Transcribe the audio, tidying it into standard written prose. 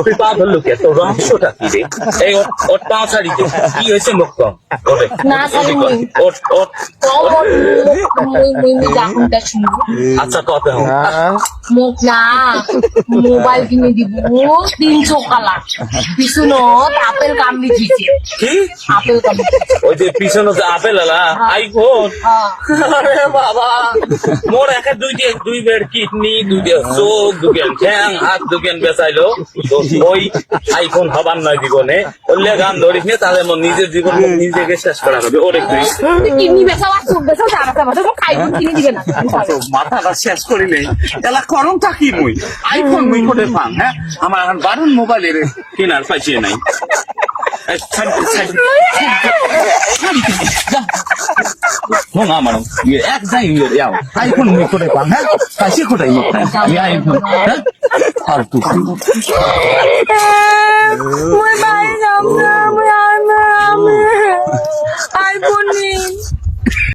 তুই পা ধরলো কে? তোর রহস্যটা কি রে? এই ওর পা ছাড়ি দে। কি হয়েছে মুখ কম? ওরে, না ছাড়ি নি। ওর ওর আচ্ছা কত মোক না মোবাইল কিনে দিব 300 কালা পিছনো আপেল কামড়ি দিছে কি? আপেল কামড়ি ওই যে পিছনে যে আপেল আলা আইফোন। আরে বাবা, মোর একে দুই বেড কিডনি, দুইটা চোখ, দুকেন ঠ্যাং, হাত দুকেন বেচাইলো। তো ওই আইফোন হবার নয় জীবনে। ওলে গান ধরিস নে, তাহলে মোর নিজের জীবন নিজেকে শেষ করা হবে। ওরে তুই কিডনি বেচাও আর চোখ বেচাও জানাতে আমাদের খাইবো কিনে দিবে না মাথাটা শেষ করি নেই এলা করম থাকি মুই আইফোন মুই করে পান হ্যাঁ আমার এখন বারণ মোবাইলের কেনার পাইছে নাই আমার এক যাই আইফোন মুই করে পান হ্যাঁ পাইছে কোথায় আইফোন হ্যাঁ আর তুই মই বাড়ি যাব না আমি আইফোন